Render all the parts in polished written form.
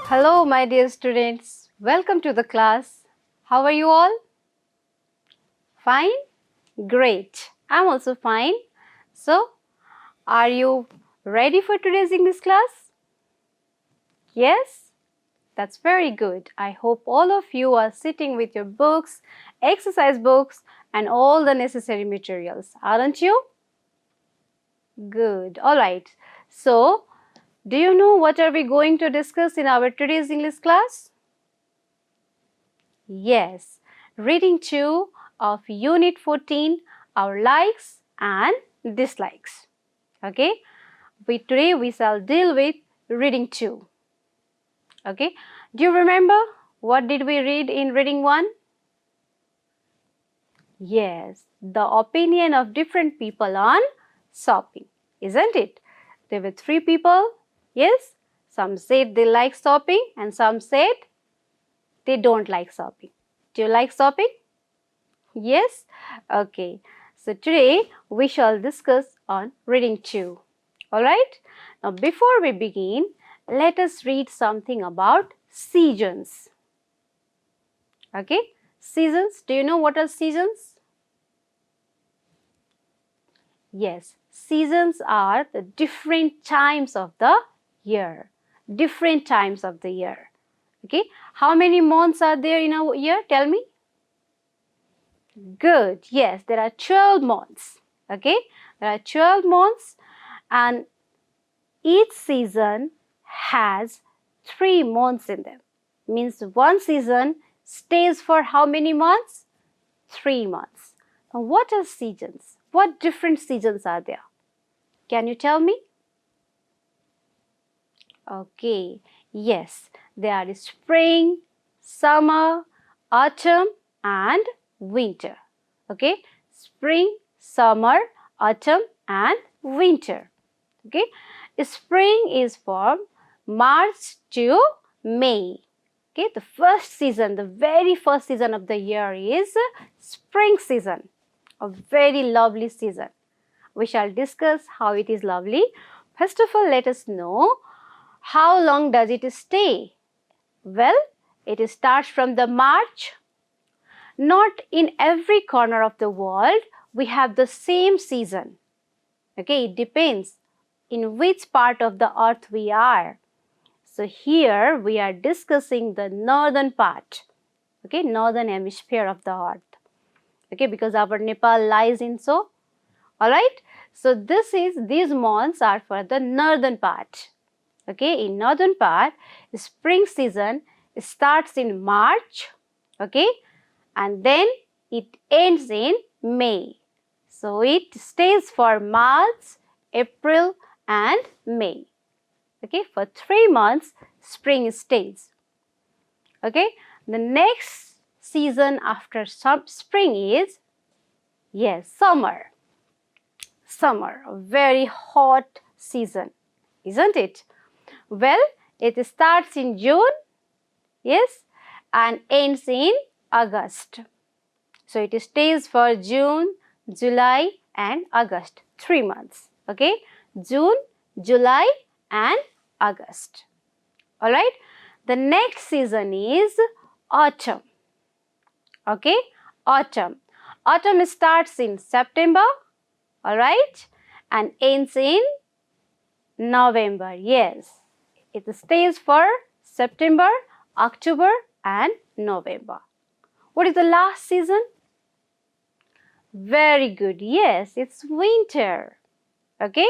Hello, my dear students. Welcome to the class. How are you all? Fine? Great. I'm also fine. So, are you ready for today's English class? Yes? That's very good. I hope all of you are sitting with your books, exercise books, and all the necessary materials, aren't you? Good. All right. So, do you know what are we going to discuss in our today's English class? Yes, reading 2 of Unit 14, our likes and dislikes. Okay, today we shall deal with reading 2. Okay, do you remember what did we read in reading 1? Yes, the opinion of different people on shopping, isn't it? There were 3 people. Yes, some said they like shopping and some said they don't like shopping. Do you like shopping? Yes? Okay. So today we shall discuss on reading 2. Alright? Now before we begin, let us read something about seasons. Okay? Seasons. Do you know what are seasons? Yes. Seasons are the different times of the year. Different times of the year. Okay? How many months are there in a year? Tell me. Good. Yes, there are 12 months. Okay, there are 12 months and each season has 3 months in them. Means one season stays for how many months? 3 months. Now what are seasons? What different seasons are there? Can you tell me? Okay, yes, there are spring, summer, autumn and winter. Okay, spring, summer, autumn and winter. Okay, spring is from March to May. Okay, the first season, the very first season of the year is spring season, a very lovely season. We shall discuss how it is lovely. First of all, let us know how long does it stay? Well, it starts from the March. Not in every corner of the world we have the same season. Okay, it depends in which part of the earth we are. So here we are discussing the northern part. Okay, northern hemisphere of the earth. Okay, because our Nepal lies in so. Alright, so these months are for the northern part. Okay, in northern part, spring season starts in March, okay, and then it ends in May. So it stays for March, April and May. Okay, for 3 months, spring stays. Okay, the next season after spring is, yes, summer. Summer, a very hot season, isn't it? Well, it starts in June, yes, and ends in August. So it stays for June, July and August, 3 months. Okay, June, July and August. Alright, the next season is autumn. Okay, autumn. Autumn starts in September, alright, and ends in November. Yes, it stays for September, October and November. What is the last season? Very good. Yes, it's winter. Okay,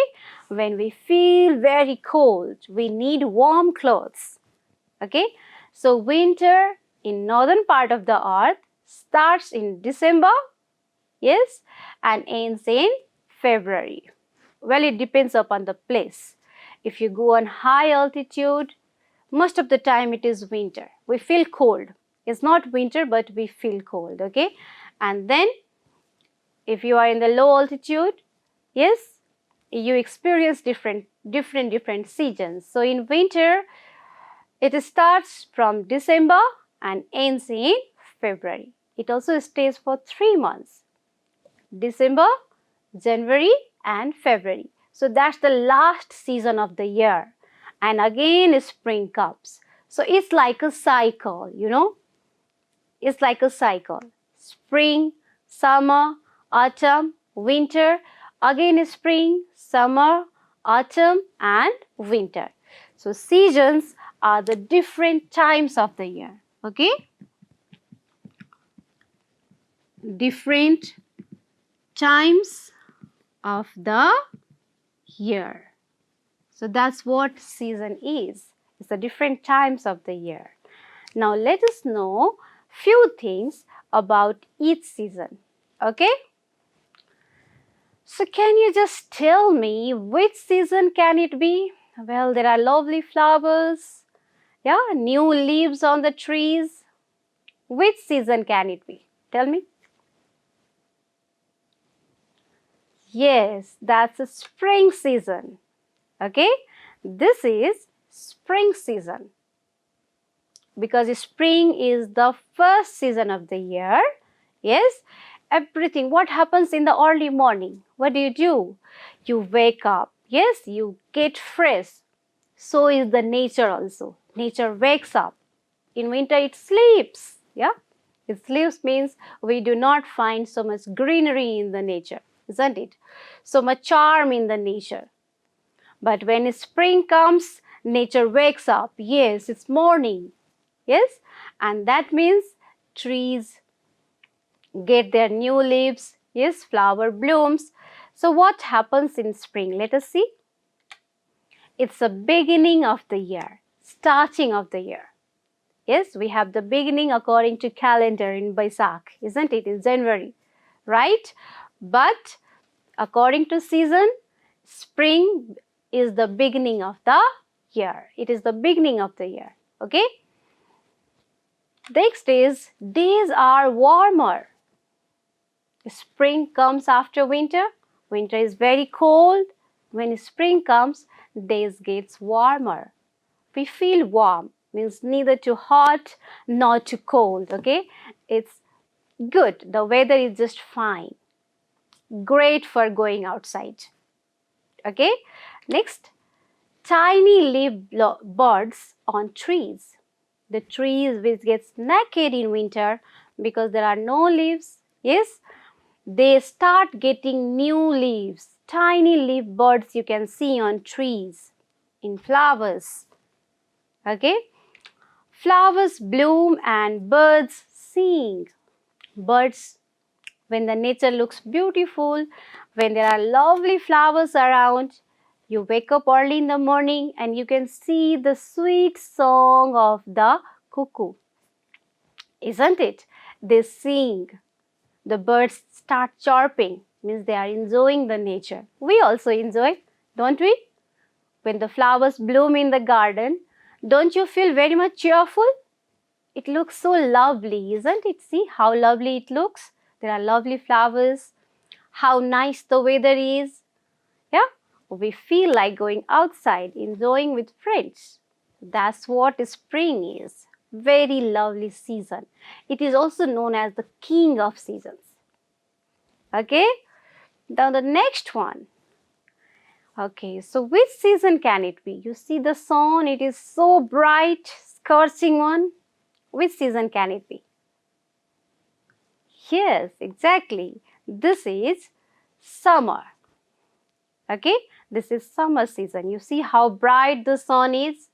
when we feel very cold, we need warm clothes. Okay, so winter in northern part of the earth starts in December, yes, and ends in February. Well, it depends upon the place. If you go on high altitude, most of the time it is winter. We feel cold. It's not winter, but we feel cold. Okay, and then if you are in the low altitude, yes, you experience different seasons. So in winter, it starts from December and ends in February. It also stays for 3 months. December, January and February. So that's the last season of the year. And again spring comes. So it's like a cycle, you know. It's like a cycle. Spring, summer, autumn, winter, again spring, summer, autumn and winter. So seasons are the different times of the year. Okay? Different times of the year. So that's what season is. It's the different times of the year. Now let us know few things about each season. Okay? So can you just tell me which season can it be? Well, there are lovely flowers. Yeah, new leaves on the trees. Which season can it be? Tell me. Yes, that's a spring season. Okay? This is spring season. Because spring is the first season of the year. Yes? Everything. What happens in the early morning? What do? You wake up. Yes, you get fresh. So is the nature also. Nature wakes up. In winter it sleeps. Yeah? It sleeps means we do not find so much greenery in the nature, isn't it? So much charm in the nature. But when spring comes, nature wakes up. Yes, it's morning. Yes? And that means trees get their new leaves. Yes, flower blooms. So what happens in spring? Let us see. It's the beginning of the year, starting of the year. Yes, we have the beginning according to calendar in Baisakh, isn't it? In January, right? But according to season, spring is the beginning of the year. It is the beginning of the year. Okay? Next is days are warmer. Spring comes after winter. Winter is very cold. When spring comes, days gets warmer. We feel warm, means neither too hot nor too cold. Okay, it's good. The weather is just fine. Great for going outside. Okay, next, tiny leaf birds on trees. The trees which gets naked in winter because there are no leaves. Yes, they start getting new leaves. Tiny leaf birds you can see on trees, in flowers. Okay, flowers bloom and birds sing. Birds, when the nature looks beautiful, when there are lovely flowers around, you wake up early in the morning and you can see the sweet song of the cuckoo. Isn't it? They sing. The birds start chirping, means they are enjoying the nature. We also enjoy, don't we? When the flowers bloom in the garden, don't you feel very much cheerful? It looks so lovely, isn't it? See how lovely it looks. There are lovely flowers. How nice the weather is. Yeah, we feel like going outside, enjoying with friends. That's what spring is. Very lovely season. It is also known as the king of seasons. Okay, now the next one. Okay, so which season can it be? You see the sun, it is so bright, scorching one. Which season can it be? Yes, exactly. This is summer. Okay, this is summer season. You see how bright the sun is?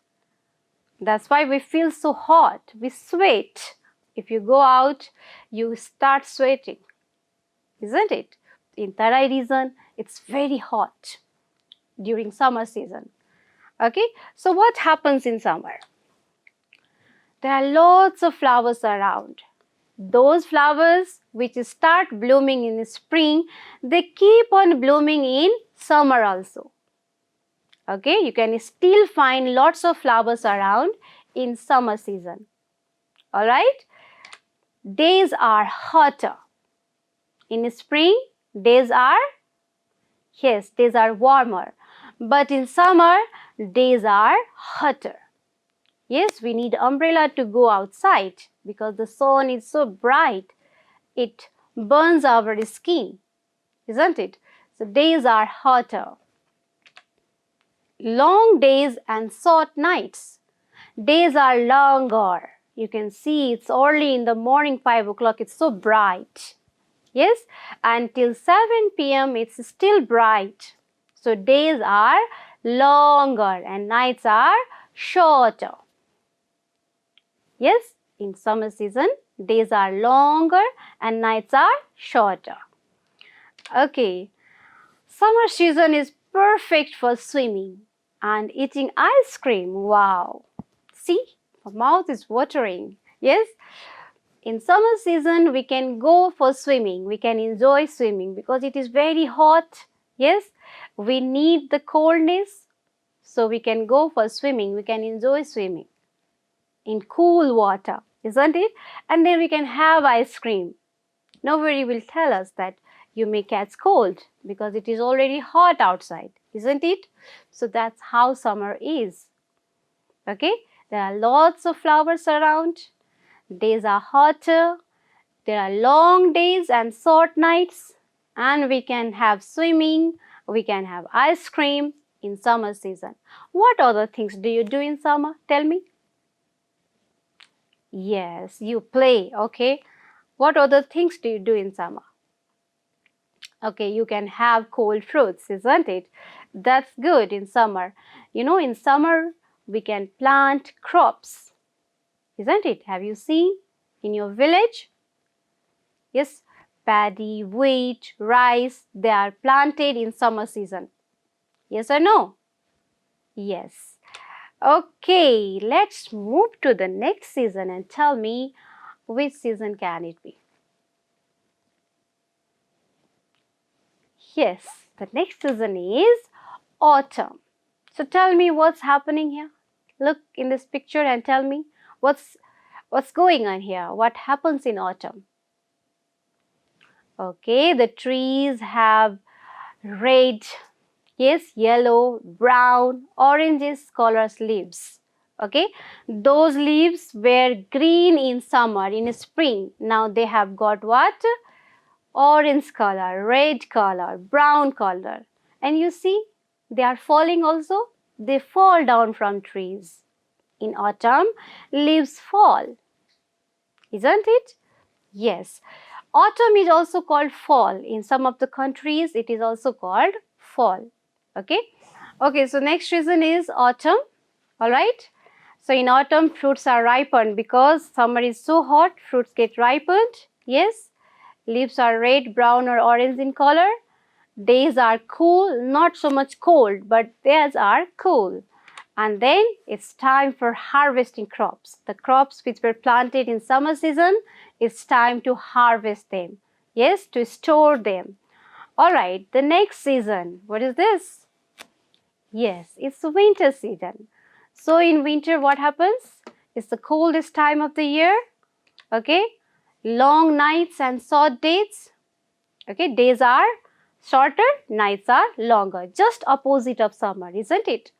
That's why we feel so hot. We sweat. If you go out, you start sweating. Isn't it? In Tarai region, it's very hot during summer season. Okay, so what happens in summer? There are lots of flowers around. Those flowers which start blooming in spring, they keep on blooming in summer also. Okay, you can still find lots of flowers around in summer season. Alright, days are hotter. In spring, days are, yes, days are warmer. But in summer, days are hotter. Yes, we need umbrella to go outside because the sun is so bright. It burns our skin, isn't it? So days are hotter. Long days and short nights. Days are longer. You can see it's early in the morning, 5 o'clock. It's so bright. Yes, until 7 p.m. it's still bright. So days are longer and nights are shorter. Yes, in summer season, days are longer and nights are shorter. Okay, summer season is perfect for swimming and eating ice cream. Wow. See, my mouth is watering. Yes, in summer season, we can go for swimming. We can enjoy swimming because it is very hot. Yes, we need the coldness. So we can go for swimming. We can enjoy swimming in cool water, isn't it? And then we can have ice cream. Nobody will tell us that you may catch cold because it is already hot outside, isn't it? So that's how summer is. Okay, there are lots of flowers around. Days are hotter. There are long days and short nights, and we can have swimming, we can have ice cream in summer season. What other things do you do in summer? Tell me. Yes, you play, okay. What other things do you do in summer? Okay, you can have cold fruits, isn't it? That's good in summer. You know, in summer we can plant crops, isn't it? Have you seen in your village? Yes, paddy, wheat, rice, they are planted in summer season. Yes or no? Yes. Okay, let's move to the next season and tell me which season can it be? Yes, the next season is autumn. So tell me what's happening here. Look in this picture and tell me what's going on here. What happens in autumn? Okay, the trees have red, yes, yellow, brown, oranges colors leaves. Okay, those leaves were green in summer, in spring. Now they have got what? Orange color, red color, brown color. And you see, they are falling also. They fall down from trees. In autumn, leaves fall. Isn't it? Yes. Autumn is also called fall. In some of the countries, it is also called fall. Okay. Okay, so next reason is autumn. Alright. So in autumn, fruits are ripened because summer is so hot, fruits get ripened. Yes. Leaves are red, brown or orange in color. Days are cool, not so much cold, but days are cool. And then it's time for harvesting crops. The crops which were planted in summer season, it's time to harvest them. Yes, to store them. Alright, the next season, what is this? Yes, it's the winter season. So in winter, what happens? It's the coldest time of the year. Okay, long nights and short days. Okay, days are shorter, nights are longer. Just opposite of summer, isn't it?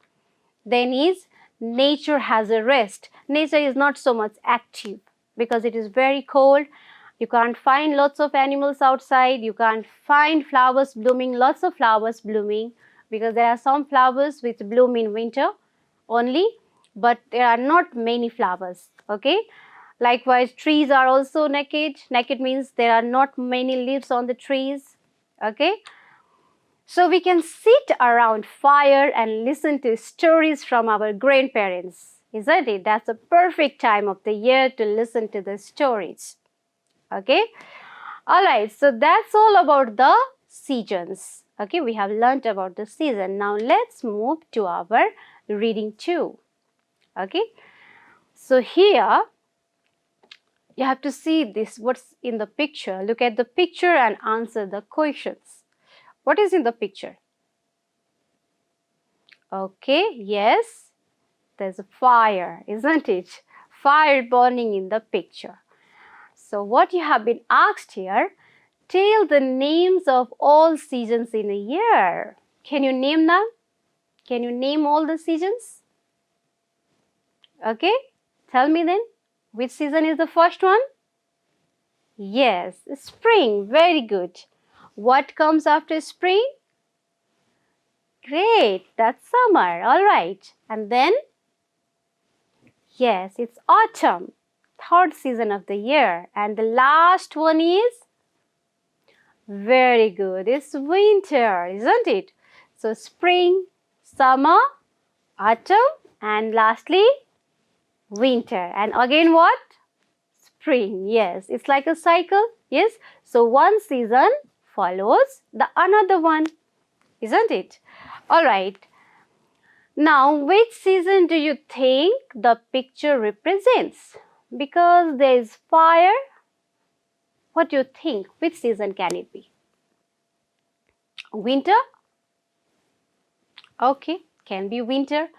Then is nature has a rest. Nature is not so much active because it is very cold. You can't find lots of animals outside. You can't find flowers blooming, lots of flowers blooming, because there are some flowers which bloom in winter only, but there are not many flowers. Okay. Likewise, trees are also naked. Naked means there are not many leaves on the trees. Okay. So we can sit around fire and listen to stories from our grandparents. Isn't it? That's a perfect time of the year to listen to the stories. Okay. Alright, so that's all about the seasons. Okay, we have learnt about the season. Now let's move to our reading 2. Okay. So here you have to see this, what's in the picture. Look at the picture and answer the questions. What is in the picture? Okay, yes, there's a fire, isn't it? Fire burning in the picture. So what you have been asked here, tell the names of all seasons in a year. Can you name them? Can you name all the seasons? Okay, tell me then, which season is the first one? Yes, spring, very good. What comes after spring? Great, that's summer, all right. And then? Yes, it's autumn, third season of the year. And the last one is very good. It's winter, isn't it? So spring, summer, autumn, and lastly winter. And again what? Spring. Yes, it's like a cycle. Yes. So one season follows the another one, isn't it? All right. Now, which season do you think the picture represents? Because there is fire. What do you think? Which season can it be? Winter? Okay, can be winter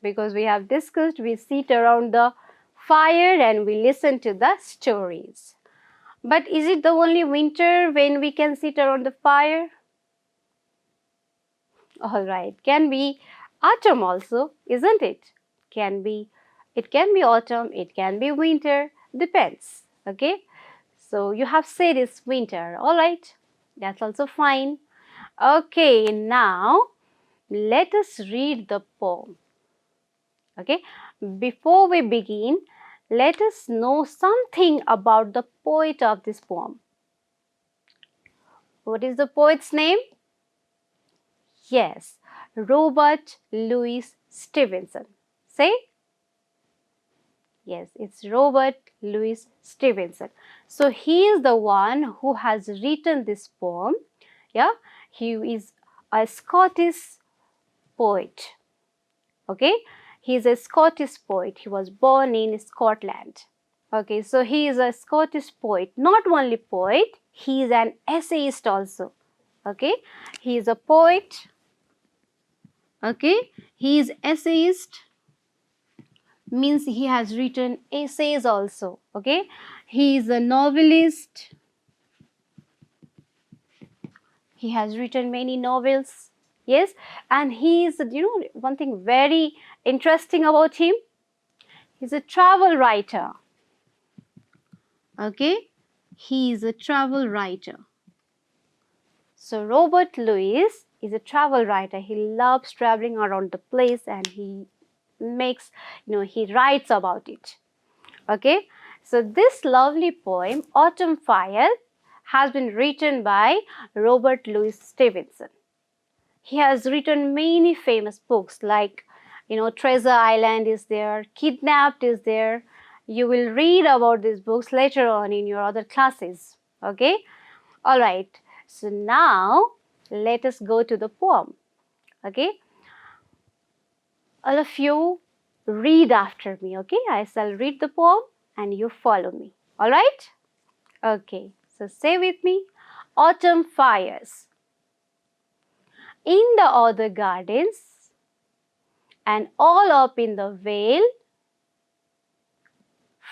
because we have discussed, we sit around the fire and we listen to the stories. But is it the only winter when we can sit around the fire? All right, can be autumn also, isn't it? It can be autumn, it can be winter, depends. Okay, so you have said it's winter, all right, that's also fine. Okay, now let us read the poem. Okay, before we begin, let us know something about the poet of this poem. What is the poet's name? Yes, Robert Louis Stevenson. Say? Yes, it's Robert Louis Stevenson. So he is the one who has written this poem. Yeah, he is a Scottish poet. Okay, he is a Scottish poet. He was born in Scotland. Okay, so he is a Scottish poet. Not only poet, he is an essayist also. Okay, he is a poet. Okay, he is essayist, means he has written essays also. Okay, he is a novelist. He has written many novels. Yes, and he is, one thing very interesting about him, he's a travel writer. Okay, he is a travel writer. So Robert Louis is a travel writer. He loves traveling around the place and he makes, he writes about it. Okay, so this lovely poem, Autumn Fire, has been written by Robert Louis Stevenson. He has written many famous books like, Treasure Island is there, Kidnapped is there. You will read about these books later on in your other classes. Okay, all right. So now let us go to the poem. Okay, all of you read after me. Okay, I shall read the poem and you follow me. All right. Okay, so say with me, autumn fires. In the other gardens and all up in the vale,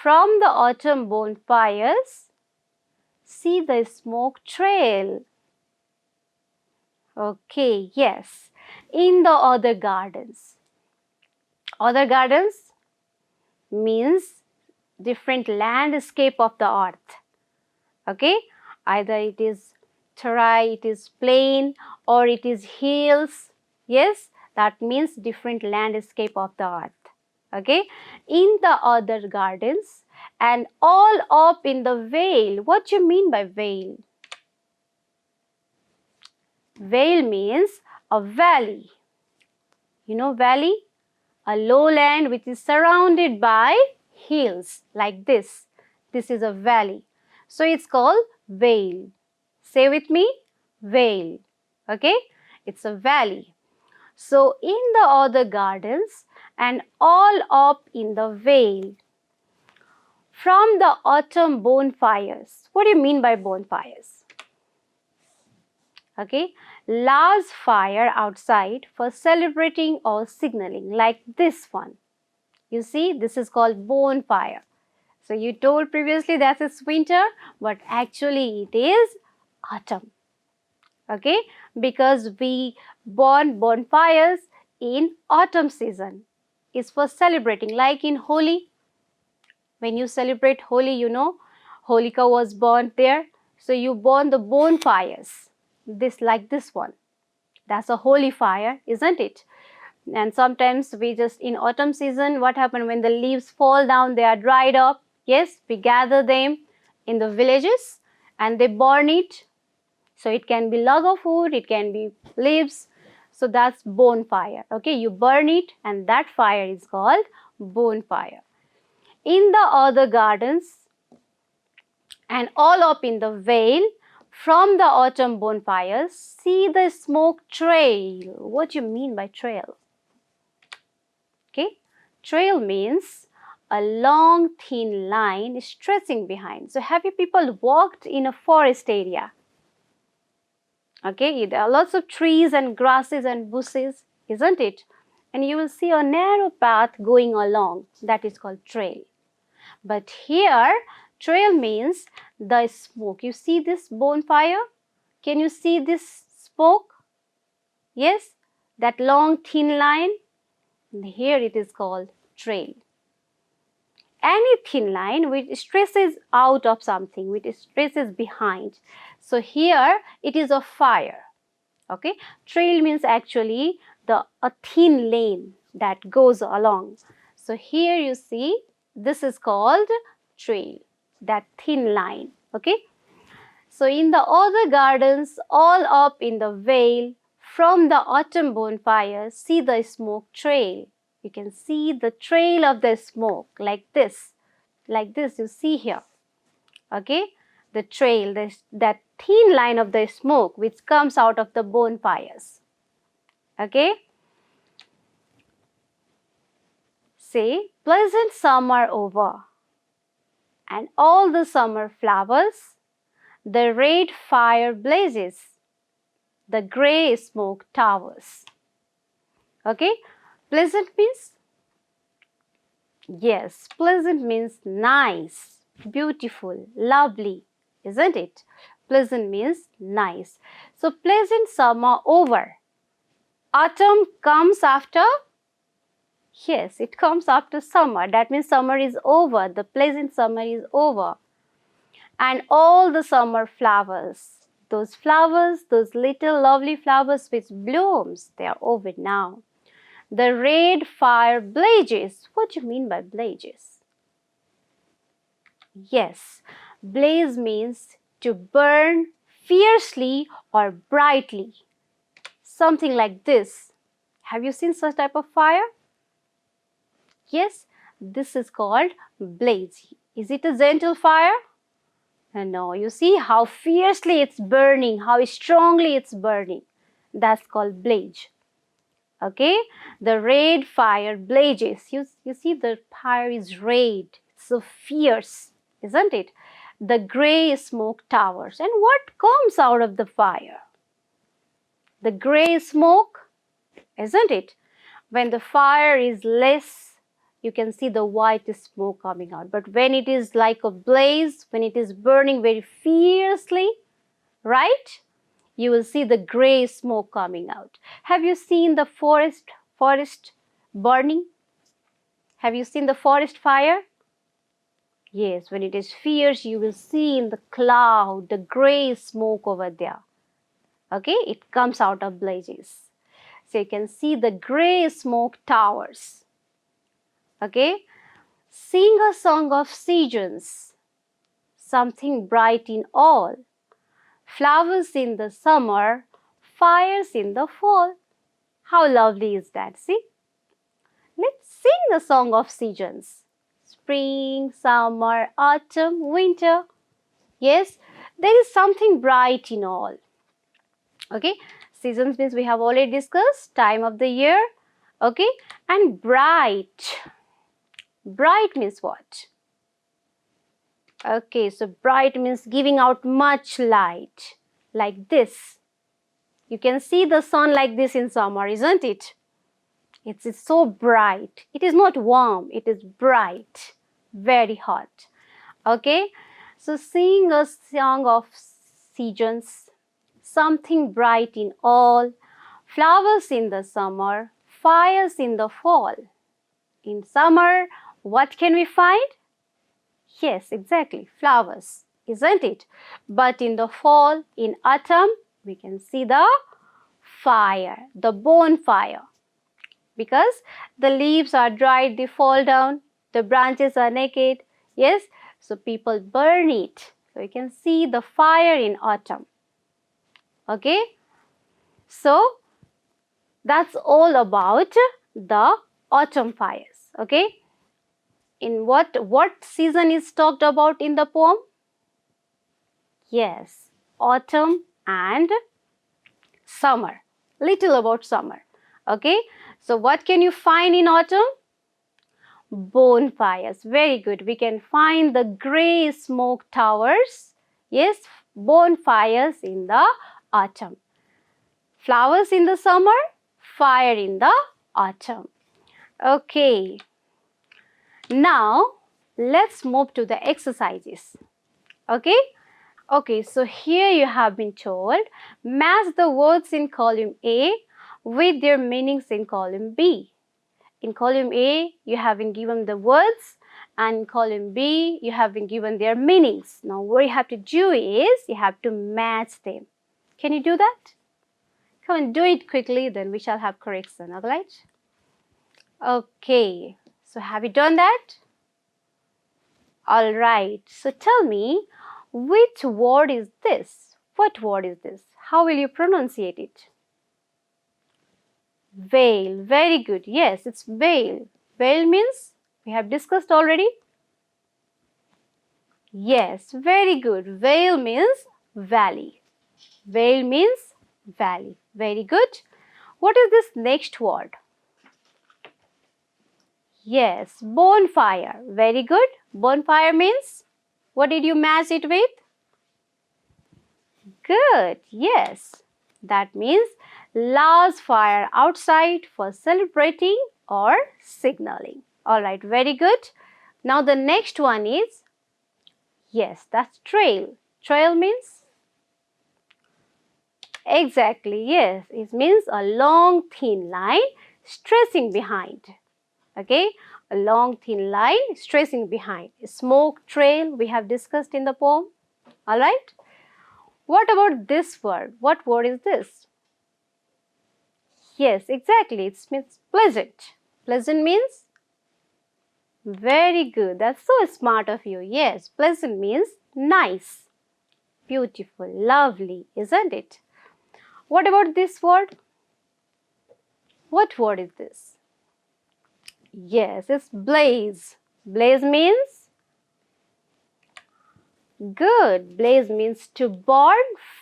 from the autumn bonfires, see the smoke trail. Okay, yes, in the other gardens. Other gardens means different landscape of the earth. Okay, either it is terrain, it is plain, or it is hills. Yes, that means different landscape of the earth. Okay, in the other gardens and all up in the vale. What do you mean by vale? Vale means a valley. You know valley? A lowland which is surrounded by hills like this. This is a valley. So it's called vale. Say with me, vale. Okay, it's a valley. So in the other gardens and all up in the vale, from the autumn bonfires. What do you mean by bonfires? Okay, large fire outside for celebrating or signaling, like this one. You see, this is called bonfire. So you told previously that it's winter, but actually it is autumn. Okay, because we burn bonfires in autumn season. It's for celebrating, like in Holi. When you celebrate Holi, Holika was burnt there. So you burn the bonfires. This like this one. That's a holy fire, isn't it? And sometimes we just, in autumn season, what happens when the leaves fall down, they are dried up. Yes, we gather them in the villages and they burn it. So it can be log of wood, it can be leaves. So that's bonfire. Okay, you burn it and that fire is called bonfire. In the other gardens and all up in the vale, from the autumn bonfires, see the smoke trail. What do you mean by trail? Okay, trail means a long thin line stretching behind. So have you people walked in a forest area? Okay, there are lots of trees and grasses and bushes, isn't it? And you will see a narrow path going along. That is called trail. But here, trail means the smoke. You see this bonfire? Can you see this smoke? Yes, that long thin line. Here it is called trail. Any thin line which stretches out of something, which stretches behind. So here it is a fire. Okay, trail means actually a thin lane that goes along. So here you see this is called trail, that thin line. Okay, so in the other gardens all up in the vale, from the autumn bonfire, see the smoke trail. You can see the trail of the smoke like this you see here. Okay, the trail, that thin line of the smoke which comes out of the bonfires. Okay, say pleasant summer over and all the summer flowers, the red fire blazes, the grey smoke towers. Okay, pleasant means, yes, pleasant means nice, beautiful, lovely, isn't it? Pleasant means nice. So pleasant summer over. Autumn comes after? Yes, it comes after summer. That means summer is over. The pleasant summer is over. And all the summer flowers, those little lovely flowers which blooms, they are over now. The red fire blazes. What do you mean by blazes? Yes, blaze means to burn fiercely or brightly. Something like this. Have you seen such type of fire? Yes, this is called blaze. Is it a gentle fire? No, you see how fiercely it's burning, how strongly it's burning. That's called blaze. Okay, the red fire blazes. You see the fire is red, it's so fierce, isn't it? The grey smoke towers. And what comes out of the fire? The grey smoke, isn't it? When the fire is less, you can see the white smoke coming out. But when it is like a blaze, when it is burning very fiercely, right? You will see the grey smoke coming out. Have you seen the forest burning? Have you seen the forest fire? Yes, when it is fierce, you will see in the cloud the grey smoke over there. Okay, it comes out of blazes. So you can see the grey smoke towers. Okay, sing a song of seasons, something bright in all. Flowers in the summer, fires in the fall. How lovely is that, see? Let's sing the song of seasons. Spring, summer, autumn, winter. Yes, there is something bright in all. Okay, seasons means we have already discussed, time of the year. Okay, and bright. Bright means what? Okay, so bright means giving out much light, like this. You can see the sun like this in summer, isn't it? It's so bright. It is not warm, it is bright, very hot. Okay, so sing a song of seasons, something bright in all, flowers in the summer, fires in the fall. In summer, what can we find? Yes, exactly, flowers, isn't it? But in the fall, in autumn, we can see the fire, the bonfire. because the leaves are dried, they fall down, the branches are naked. Yes, so people burn it. So you can see the fire in autumn. Okay, so that's all about the autumn fires. Okay, in what season is talked about in the poem? Yes, autumn and summer. Little about summer. Okay, so what can you find in autumn? Bonfires. Very good. We can find the grey smoke towers. Yes, bonfires in the autumn. Flowers in the summer, fire in the autumn. Okay. Now, let's move to the exercises. Okay? Okay, so here you have been told, match the words in column A with their meanings in column B. In column A, you have been given the words, and in column B, you have been given their meanings. Now, what you have to do is, you have to match them. Can you do that? Come on, do it quickly, then we shall have correction, alright? Okay, so have you done that? Alright, so tell me, which word is this? What word is this? How will you pronunciate it? Veil. Very good. Yes, it's veil. Veil means, we have discussed already. Yes, very good. Veil means valley. Veil means valley. Very good. What is this next word? Yes, bonfire. Very good. Bonfire means, what did you match it with? Good. Yes. That means large fire outside for celebrating or signaling. Alright, very good. Now the next one is, yes, that's trail. Trail means? Exactly, yes. It means a long thin line stretching behind. Okay, a long thin line stretching behind. Smoke trail we have discussed in the poem. Alright. What about this word? What word is this? Yes, exactly. It means pleasant. Pleasant means? Very good. That's so smart of you. Yes, pleasant means nice, beautiful, lovely, isn't it? What about this word? What word is this? Yes, it's blaze. Blaze means? Good. Blaze means to burn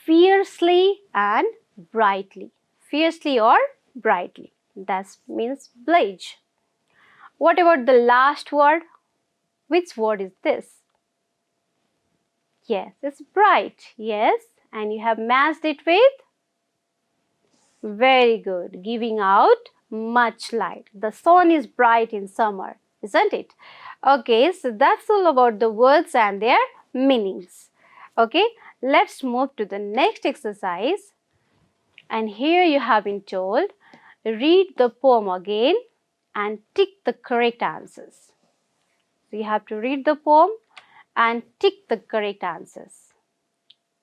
fiercely and brightly. Fiercely or brightly. That means blaze. What about the last word? Which word is this? Yes, it's bright. Yes, and you have matched it with? Very good. Giving out much light. The sun is bright in summer, isn't it? Okay, so that's all about the words and their meanings. Okay, let's move to the next exercise. And here you have been told, read the poem again and tick the correct answers. So you have to read the poem and tick the correct answers.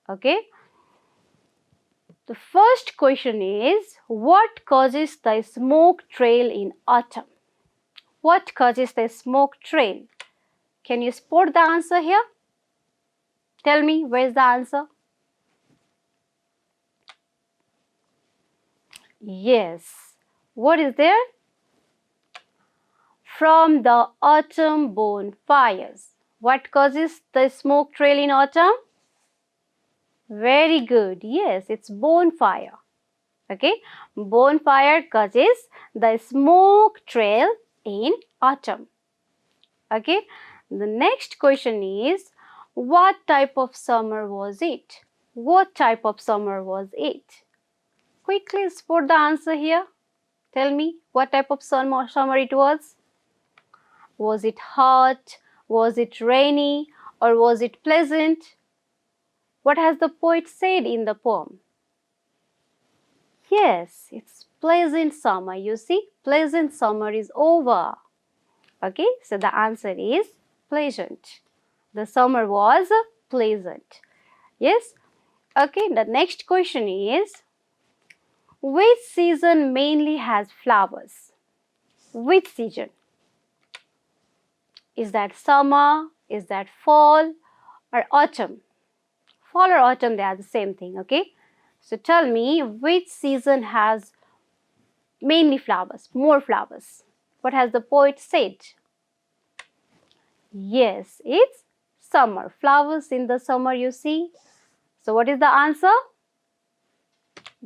Okay. The first question is, what causes the smoke trail in autumn? What causes the smoke trail? Can you spot the answer here? Tell me, where is the answer? Yes. What is there? From the autumn bonfires. What causes the smoke trail in autumn? Very good. Yes, it's bonfire. Okay. Bonfire causes the smoke trail in autumn. Okay. The next question is, what type of summer was it? What type of summer was it? Quickly spot the answer here. Tell me, what type of summer it was? Was it hot? Was it rainy? Or was it pleasant? What has the poet said in the poem? Yes, it's pleasant summer. You see, pleasant summer is over. Okay, so the answer is pleasant. The summer was pleasant. Yes. Okay, the next question is, which season mainly has flowers? Which season? Is that summer? Is that fall or autumn? Fall or autumn, they are the same thing, okay? So tell me, which season has mainly flowers, more flowers? What has the poet said? Yes, it's summer. Flowers in the summer, you see. So what is the answer?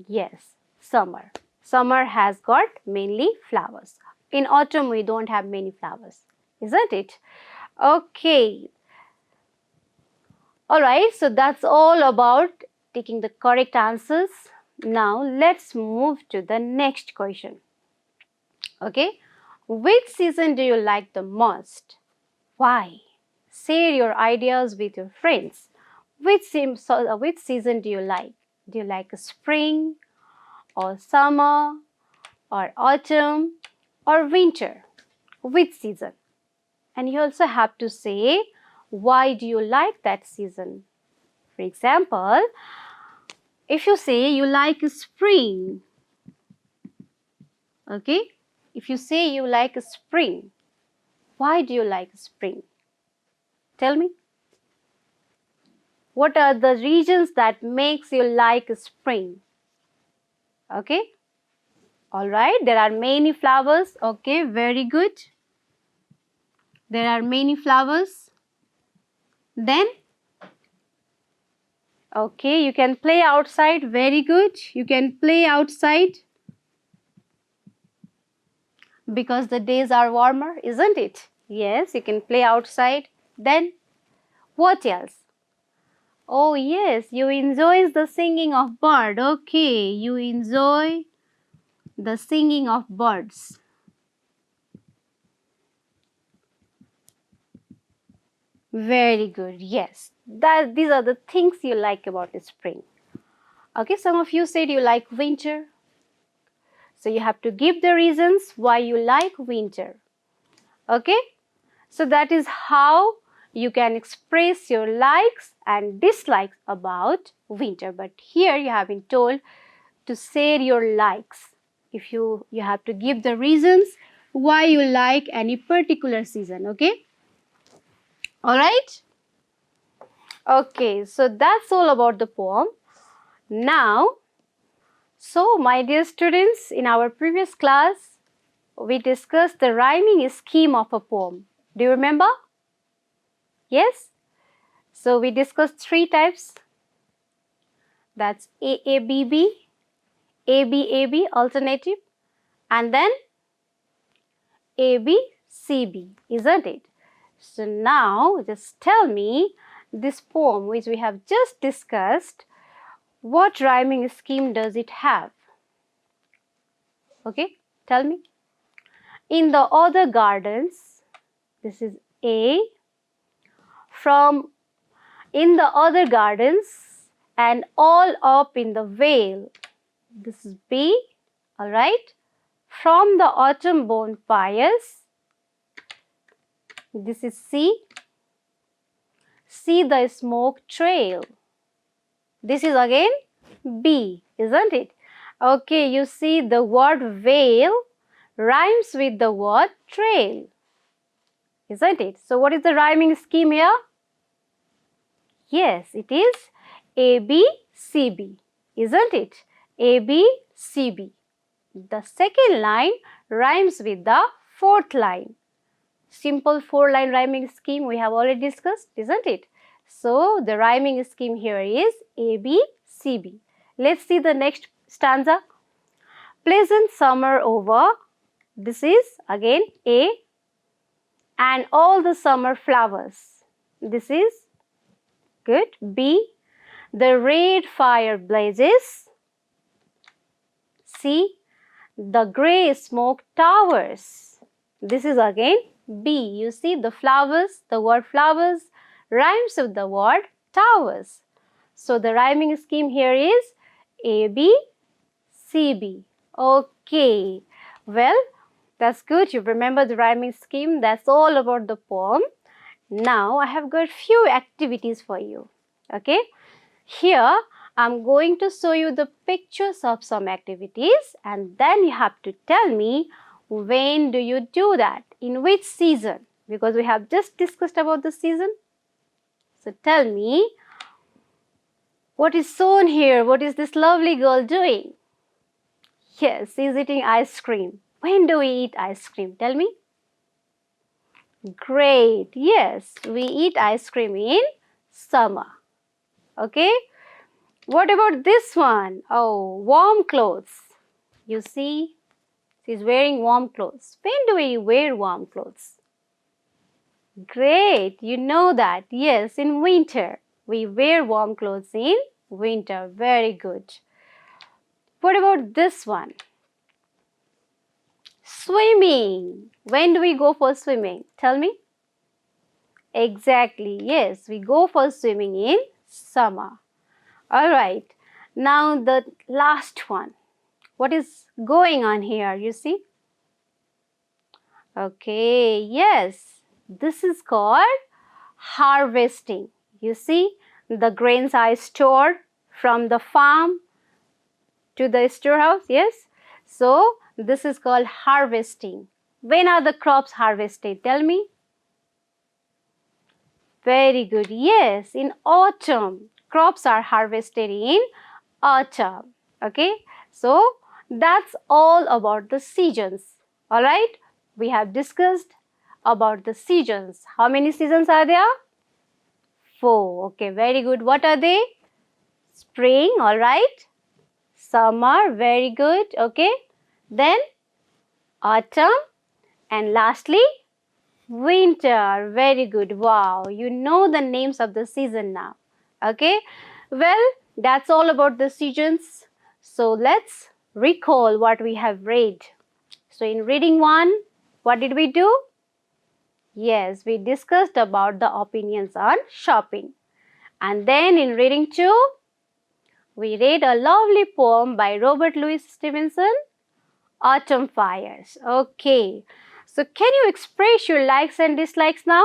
Yes, summer. Summer has got mainly flowers. In autumn, we don't have many flowers, isn't it? Okay. Alright, so that's all about taking the correct answers. Now, let's move to the next question. Okay. Which season do you like the most? Why? Share your ideas with your friends. Which season do you like? Do you like spring or summer or autumn or winter? Which season? And you also have to say, why do you like that season? For example, if you say you like spring, okay? If you say you like spring, why do you like spring? Tell me. What are the reasons that makes you like spring? Okay? Alright, there are many flowers. Okay, very good. There are many flowers. Then, okay, you can play outside. Very good. You can play outside because the days are warmer, isn't it? Yes, you can play outside. Then, what else? Oh yes, you enjoy the singing of bird. Okay, you enjoy the singing of birds. Very good. Yes, these are the things you like about spring. Okay, some of you said you like winter. So you have to give the reasons why you like winter. Okay, so that is how you can express your likes and dislikes about winter. But here you have been told to share your likes. If you have to give the reasons why you like any particular season, okay? All right? Okay, so that's all about the poem. Now, so my dear students, in our previous class, we discussed the rhyming scheme of a poem. Do you remember? Yes? So we discussed three types. That's AABB, ABAB alternative, and then ABCB, isn't it? So now just tell me this poem which we have just discussed, what rhyming scheme does it have? Okay, tell me. In the other gardens, this is A. From in the other gardens and all up in the vale, this is B. Alright. From the autumn bonfires, this is C. See the smoke trail. This is again B, isn't it? Okay, you see the word vale rhymes with the word trail, isn't it? So what is the rhyming scheme here? Yes, it is ABCB, isn't it? ABCB. The second line rhymes with the fourth line. Simple four-line rhyming scheme we have already discussed, isn't it? So the rhyming scheme here is ABCB. Let's see the next stanza. Pleasant summer over. This is again A. And all the summer flowers. This is good. B. The red fire blazes. C. The grey smoke towers. This is again B. You see the flowers, the word flowers rhymes with the word towers. So the rhyming scheme here is ABCB. Okay. Well, that's good. You remember the rhyming scheme. That's all about the poem. Now I have got few activities for you. Okay. Here I'm going to show you the pictures of some activities and then you have to tell me When do you do that? In which season? Because we have just discussed about the season. So tell me, what is shown here? What is this lovely girl doing? Yes, she's eating ice cream. When do we eat ice cream? Tell me. Great. Yes, we eat ice cream in summer. Okay. What about this one? Oh, warm clothes. You see, she's wearing warm clothes. When do we wear warm clothes? Great. You know that. Yes, in winter. We wear warm clothes in winter. Very good. What about this one? Swimming. When do we go for swimming? Tell me. Exactly. Yes, we go for swimming in summer. All right. Now the last one. What is going on here? You see? Okay. Yes. This is called harvesting. You see? The grains are stored from the farm to the storehouse. Yes. So this is called harvesting. When are the crops harvested? Tell me. Very good. Yes, in autumn. Crops are harvested in autumn. Okay. So that's all about the seasons. Alright. We have discussed about the seasons. How many seasons are there? 4. Okay. Very good. What are they? Spring. Alright. Summer. Very good. Okay. Then autumn. And lastly, winter. Very good. Wow. You know the names of the season now. Okay. Well, that's all about the seasons. So let's recall what we have read. So in reading 1, what did we do? Yes, we discussed about the opinions on shopping. And then in reading 2, we read a lovely poem by Robert Louis Stevenson, Autumn Fires. Okay. So can you express your likes and dislikes now?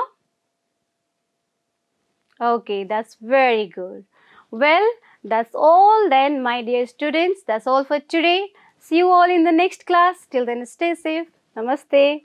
Okay, that's very good. Well, that's all then, my dear students. That's all for today. See you all in the next class. Till then, stay safe. Namaste.